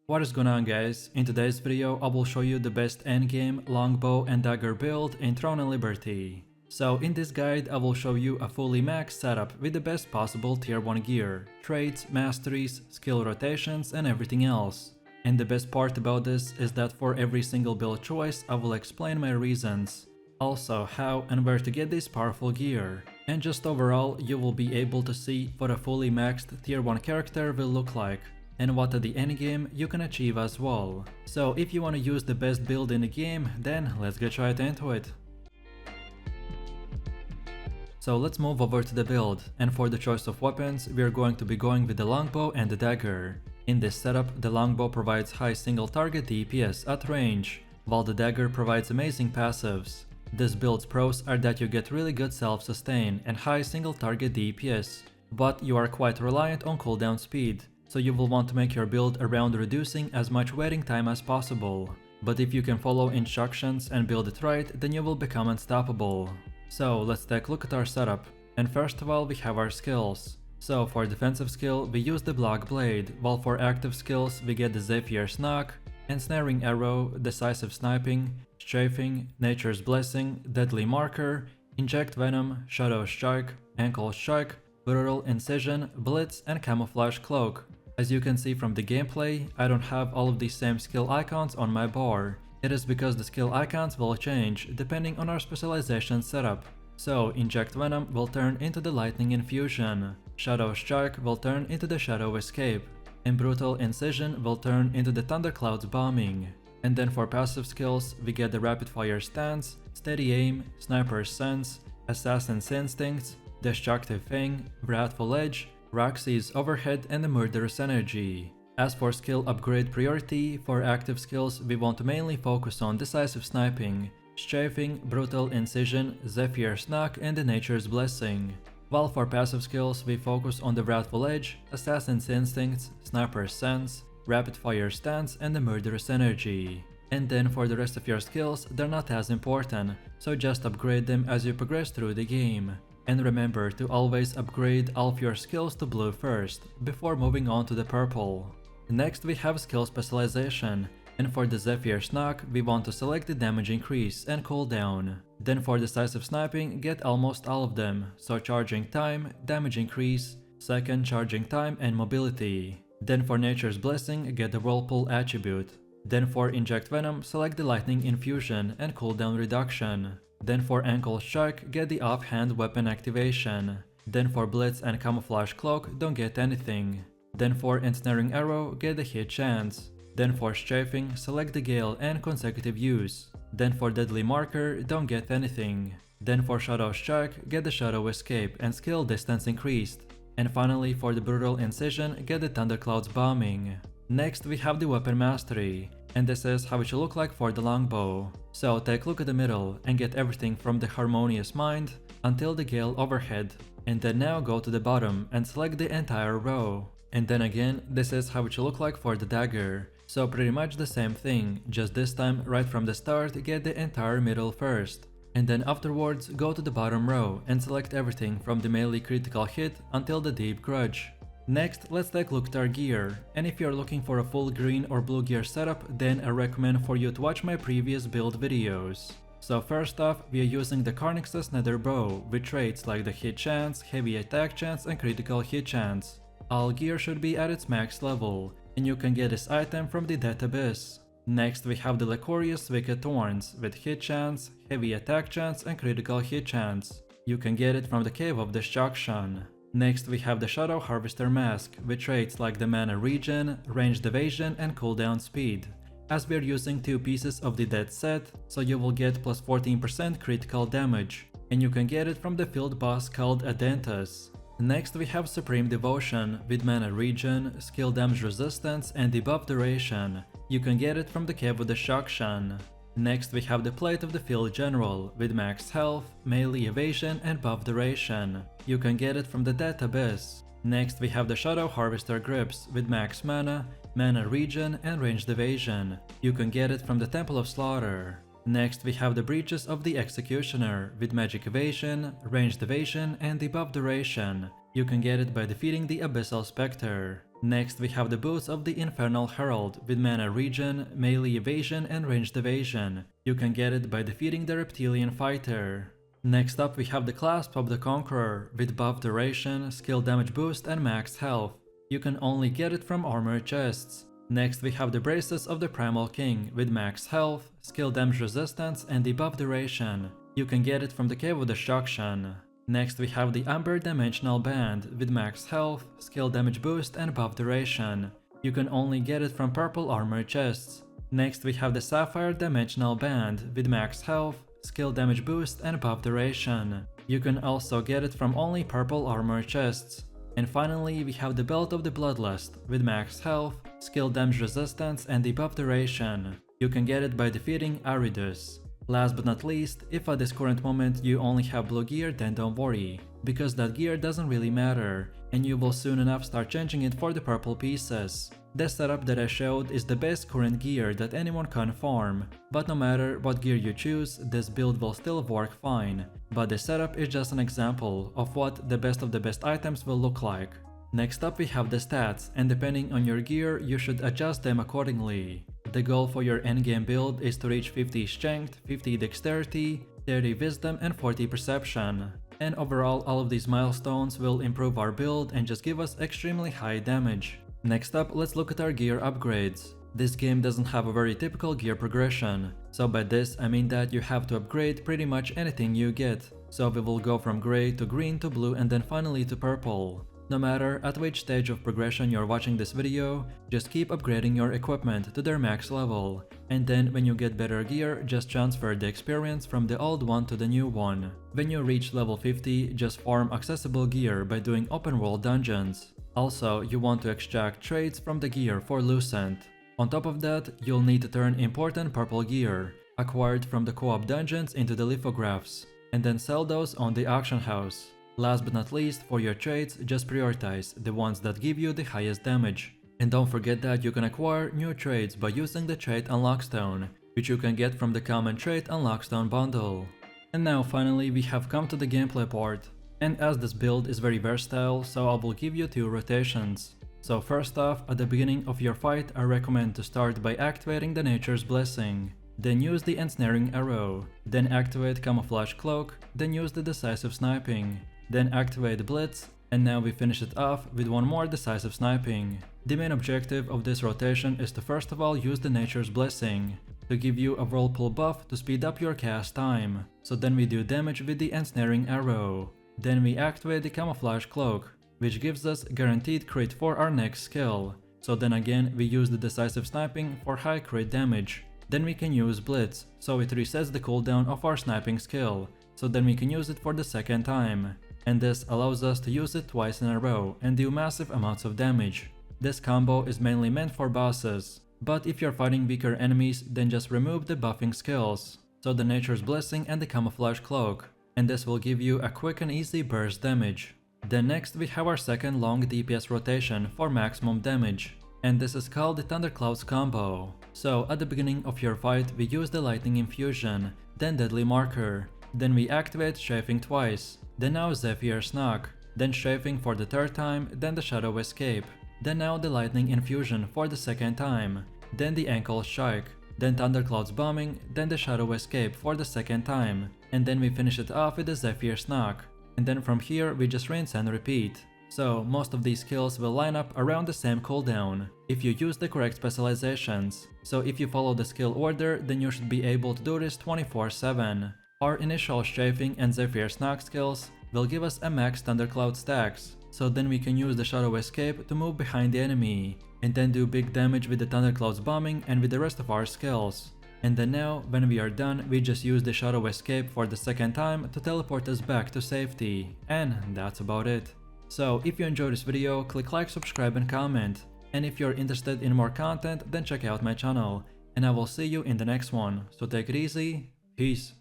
What is going on, guys? In today's video I will show you the best endgame longbow and dagger build in Throne and Liberty. So in this guide I will show you a fully maxed setup with the best possible tier 1 gear, traits, masteries, skill rotations and everything else. And the best part about this is that for every single build choice I will explain my reasons. Also how and where to get this powerful gear. And just overall you will be able to see what a fully maxed tier 1 character will look like. And what at the endgame you can achieve as well. So if you want to use the best build in the game, then let's get right into it. So let's move over to the build, and for the choice of weapons we are going to be going with the longbow and the dagger. In this setup the longbow provides high single target DPS at range, while the dagger provides amazing passives. This build's pros are that you get really good self-sustain and high single target DPS, but you are quite reliant on cooldown speed. So you will want to make your build around reducing as much waiting time as possible. But if you can follow instructions and build it right, then you will become unstoppable. So let's take a look at our setup. And first of all we have our skills. So for defensive skill we use the Black Blade, while for active skills we get the Zephyr's Knock, Ensnaring Arrow, Decisive Sniping, Strafing, Nature's Blessing, Deadly Marker, Inject Venom, Shadow Strike, Ankle Strike, Brutal Incision, Blitz and Camouflage Cloak. As you can see from the gameplay, I don't have all of these same skill icons on my bar. It is because the skill icons will change depending on our specialization setup. So Inject Venom will turn into the Lightning Infusion, Shadow Strike will turn into the Shadow Escape, and Brutal Incision will turn into the Thundercloud's Bombing. And then for passive skills we get the Rapid Fire Stance, Steady Aim, Sniper's Sense, Assassin's Instincts, Destructive Fang, Wrathful Edge, Roxy's Overhead and the Murderous Energy. As for skill upgrade priority, for active skills we want to mainly focus on Decisive Sniping, Strafing, Brutal Incision, Zephyr's Knock and the Nature's Blessing. While for passive skills we focus on the Wrathful Edge, Assassin's Instincts, Sniper's Sense, Rapid Fire Stance and the Murderous Energy. And then for the rest of your skills they're not as important, so just upgrade them as you progress through the game. And remember to always upgrade all of your skills to blue first, before moving on to the purple. Next we have skill specialization, and for the Zephyr's Knock we want to select the damage increase and cooldown. Then for decisive sniping get almost all of them, so charging time, damage increase, second charging time and mobility. Then for nature's blessing get the whirlpool attribute. Then for inject venom select the lightning infusion and cooldown reduction. Then for ankle strike get the offhand weapon activation. Then for blitz and camouflage cloak don't get anything. Then for ensnaring arrow get the hit chance. Then for strafing select the gale and consecutive use. Then for deadly marker don't get anything. Then for shadow strike get the shadow escape and skill distance increased. And finally for the brutal incision get the thundercloud's bombing. Next we have the weapon mastery, and this is how it should look like for the longbow. So take a look at the middle and get everything from the harmonious mind until the gale overhead, and then now go to the bottom and select the entire row. And then again this is how it should look like for the dagger. So pretty much the same thing, just this time right from the start get the entire middle first. And then afterwards go to the bottom row and select everything from the melee critical hit until the deep grudge. Next, let's take a look at our gear, and if you're looking for a full green or blue gear setup, then I recommend for you to watch my previous build videos. So first off, we are using the Carnix's Nether Bow with traits like the hit chance, heavy attack chance and critical hit chance. All gear should be at its max level, and you can get this item from the Death Abyss. Next we have the Licorious Wicked Thorns with hit chance, heavy attack chance and critical hit chance. You can get it from the Cave of Destruction. Next we have the Shadow Harvester Mask with traits like the mana regen, ranged evasion and cooldown speed. As we are using 2 pieces of the dead set, so you will get plus 14% critical damage, and you can get it from the field boss called Adentus. Next we have Supreme Devotion with mana regen, skill damage resistance and debuff duration. You can get it from the Cave of Destruction. Next we have the Plate of the Field General with max health, melee evasion and buff duration. You can get it from the Death Abyss. Next we have the Shadow Harvester Grips with max mana, mana regen and ranged evasion. You can get it from the Temple of Slaughter. Next we have the Breeches of the Executioner with magic evasion, ranged evasion and debuff duration. You can get it by defeating the Abyssal Spectre. Next we have the boots of the Infernal Herald with mana regen, melee evasion and ranged evasion. You can get it by defeating the Reptilian Fighter. Next up we have the clasp of the Conqueror with buff duration, skill damage boost and max health. You can only get it from armor chests. Next we have the braces of the Primal King with max health, skill damage resistance and debuff duration. You can get it from the Cave of Destruction. Next we have the Amber Dimensional Band with max health, skill damage boost and buff duration. You can only get it from purple armor chests. Next we have the Sapphire Dimensional Band with max health, skill damage boost and buff duration. You can also get it from only purple armor chests. And finally we have the Belt of the Bloodlust with max health, skill damage resistance and debuff duration. You can get it by defeating Aridus. Last but not least, if at this current moment you only have blue gear, then don't worry, because that gear doesn't really matter, and you will soon enough start changing it for the purple pieces. The setup that I showed is the best current gear that anyone can farm, but no matter what gear you choose, this build will still work fine. But the setup is just an example of what the best of the best items will look like. Next up we have the stats, and depending on your gear, you should adjust them accordingly. The goal for your endgame build is to reach 50 strength, 50 dexterity, 30 wisdom and 40 perception. And overall all of these milestones will improve our build and just give us extremely high damage. Next up, let's look at our gear upgrades. This game doesn't have a very typical gear progression, so by this I mean that you have to upgrade pretty much anything you get. So we will go from grey to green to blue and then finally to purple. No matter at which stage of progression you're watching this video, just keep upgrading your equipment to their max level, and then when you get better gear, just transfer the experience from the old one to the new one. When you reach level 50, just farm accessible gear by doing open world dungeons. Also, you want to extract traits from the gear for Lucent. On top of that, you'll need to turn important purple gear, acquired from the co-op dungeons, into the lithographs, and then sell those on the auction house. Last but not least, for your traits, just prioritize the ones that give you the highest damage. And don't forget that you can acquire new traits by using the trait unlock stone, which you can get from the common trait unlock stone bundle. And now finally we have come to the gameplay part. And as this build is very versatile, so I will give you 2 rotations. So first off, at the beginning of your fight, I recommend to start by activating the Nature's Blessing. Then use the Ensnaring Arrow. Then activate Camouflage Cloak. Then use the Decisive Sniping. Then activate Blitz, and now we finish it off with one more decisive sniping. The main objective of this rotation is to first of all use the Nature's Blessing to give you a whirlpool buff to speed up your cast time. So then we do damage with the Ensnaring Arrow. Then we activate the Camouflage Cloak, which gives us guaranteed crit for our next skill. So then again we use the decisive sniping for high crit damage. Then we can use Blitz, so it resets the cooldown of our sniping skill. So then we can use it for the second time. And this allows us to use it twice in a row and do massive amounts of damage. This combo is mainly meant for bosses, but if you're fighting weaker enemies, then just remove the buffing skills, so the Nature's Blessing and the Camouflage Cloak, and this will give you a quick and easy burst damage. Then next we have our second long DPS rotation for maximum damage, and this is called the Thunderclouds combo. So at the beginning of your fight we use the Lightning Infusion, then Deadly Marker, then we activate Strafing twice, then now Zephyr's Knock, then Strafing for the third time, then the Shadow Escape, then now the Lightning Infusion for the second time, then the Ankle Strike, then Thunderclouds Bombing, then the Shadow Escape for the second time, and then we finish it off with the Zephyr's Knock, and then from here we just rinse and repeat. So most of these skills will line up around the same cooldown if you use the correct specializations. So if you follow the skill order, then you should be able to do this 24/7. Our initial Strafing and Zephyr's Knock skills will give us a max Thundercloud stacks, so then we can use the Shadow Escape to move behind the enemy, and then do big damage with the Thunderclouds Bombing and with the rest of our skills. And then now, when we are done, we just use the Shadow Escape for the second time to teleport us back to safety. And that's about it. So if you enjoyed this video, click like, subscribe and comment. And if you're interested in more content, then check out my channel. And I will see you in the next one. So take it easy, peace.